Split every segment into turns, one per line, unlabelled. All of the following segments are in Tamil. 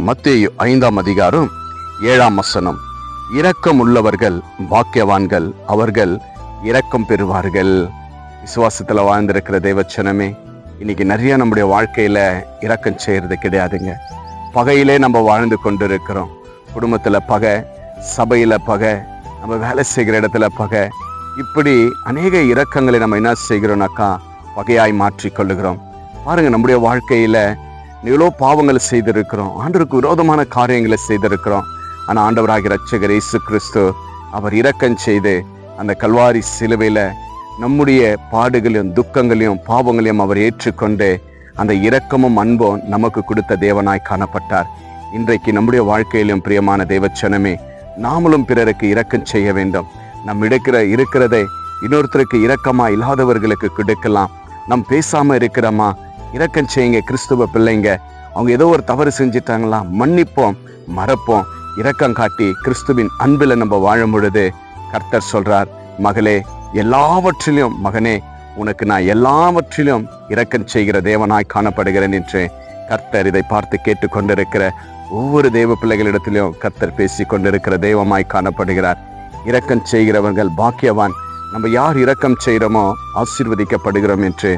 மத்தேயு 5ஆம் அதிகாரம் 7ஆம் வசனம். இரக்கம் உள்ளவர்கள் பாக்கியவான்கள், அவர்கள் இரக்கம் பெறுவார்கள். விசுவாசத்துல வாழ்ந்திருக்கிற தேவச்சனமே, இன்னைக்கு நிறைய நம்முடைய வாழ்க்கையில இரக்கம் செய்யறது கிடையாதுங்க. பகையிலே நம்ம வாழ்ந்து கொண்டு இருக்கிறோம். குடும்பத்துல பகை, சபையில பகை, நம்ம வேலை செய்கிற இடத்துல பகை, இப்படி அநேக இரக்கங்களை நம்ம என்ன செய்கிறோம்னாக்கா பகையாய் மாற்றி கொள்ளுகிறோம். பாருங்க, நம்முடைய வாழ்க்கையில எவ்வளோ பாவங்களை செய்திருக்கிறோம், ஆண்டவருக்கு விரோதமான காரியங்களை செய்திருக்கிறோம். ஆனா ஆண்டவராகிய இரட்சகர் இயேசு கிறிஸ்து அவர் இரக்கம் செய்து அந்த கல்வாரி சிலுவையில நம்முடைய பாடுகளையும் துக்கங்களையும் பாவங்களையும் அவர் ஏற்றுக்கொண்டு அந்த இரக்கமும் அன்பும் நமக்கு கொடுத்த தேவனாய் காணப்பட்டார். இன்றைக்கு நம்முடைய வாழ்க்கையிலும் பிரியமான தேவச்சனமே, நாமளும் பிறருக்கு இரக்கம் செய்ய வேண்டும். நம் இருக்கிறதை இன்னொருத்தருக்கு இரக்கமா இல்லாதவர்களுக்கு கொடுக்கலாம். நம் பேசாம இருக்கிறோமா, இரக்கம் செய்யுங்க. கிறிஸ்துவ பிள்ளைங்க, அவங்க ஏதோ ஒரு தவறு செஞ்சிட்டாங்களா, மன்னிப்போம், மறப்போம். இரக்கம் காட்டி கிறிஸ்துவின் அன்பில் நம்ம வாழும் பொழுது கர்த்தர் சொல்றார், மகளே எல்லாவற்றிலும், மகனே உனக்கு நான் எல்லாவற்றிலும் இரக்கம் செய்கிற தேவனாய் காணப்படுகிறேன் என்று கர்த்தர் இதை பார்த்து கேட்டு கொண்டிருக்கிற ஒவ்வொரு தேவ பிள்ளைகளிடத்திலும் கர்த்தர் பேசி கொண்டிருக்கிற தெய்வமாய் காணப்படுகிறார். இரக்கம் செய்கிறவர்கள் பாக்கியவான். நம்ம யார் இரக்கம் செய்கிறோமோ ஆசீர்வதிக்கப்படுகிறோம் என்று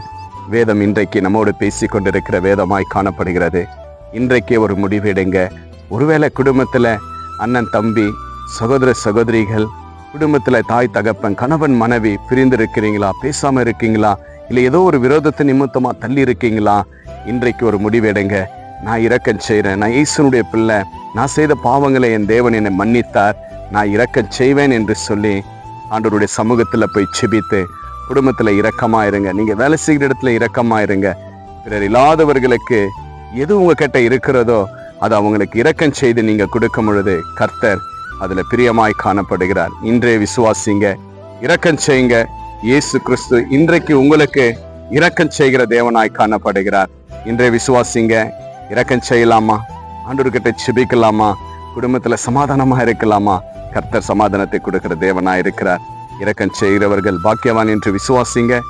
வேதம் இன்றைக்கு நம்மோடு பேசி கொண்டிருக்கிற வேதமாய் காணப்படுகிறது. இன்றைக்கே ஒரு முடிவெடுங்க. ஒருவேளை குடும்பத்துல அண்ணன் தம்பி, சகோதர சகோதரிகள், குடும்பத்துல தாய் தகப்பன், கணவன் மனைவி பிரிந்திருக்கிறீங்களா, பேசாம இருக்கீங்களா, இல்லை ஏதோ ஒரு விரோதத்தை நிமித்தமா தள்ளி இருக்கீங்களா, இன்றைக்கு ஒரு முடிவெடுங்க. நான் இரக்கம் செய்கிறேன், நான் இயேசுனுடைய பிள்ளை, நான் செய்த பாவங்களை என் தேவன் என்னை மன்னித்தார், நான் இரக்கம் செய்வேன் என்று சொல்லி ஆண்டவருடைய சமூகத்துல போய் செபித்து குடும்பத்துல இரக்கமா இருங்க. நீங்க வேலை செய்கிற இடத்துல இரக்கமா இருங்க. பிறர் இல்லாதவர்களுக்கு எது உங்க கிட்ட இருக்கிறதோ அது அவங்களுக்கு இரக்கம் செய்து நீங்க கொடுக்கும் பொழுது கர்த்தர் அதுல பிரியமாய் காணப்படுகிறார். இன்றைய விசுவாசிங்க, இரக்கம் செய்யுங்க. இயேசு கிறிஸ்து இன்றைக்கு உங்களுக்கு இரக்கம் செய்கிற தேவனாய் காணப்படுகிறார். இன்றைய விசுவாசிங்க, இரக்கம் செய்யலாமா, ஆண்டவர்கிட்ட செபிக்கலாமா, குடும்பத்துல சமாதானமா இருக்கலாமா. கர்த்தர் சமாதானத்தை கொடுக்கிற தேவனாய் இருக்கிறார். இரக்கம் செய்கிறவர்கள் பாக்கியவான் என்று விசுவாசிங்க.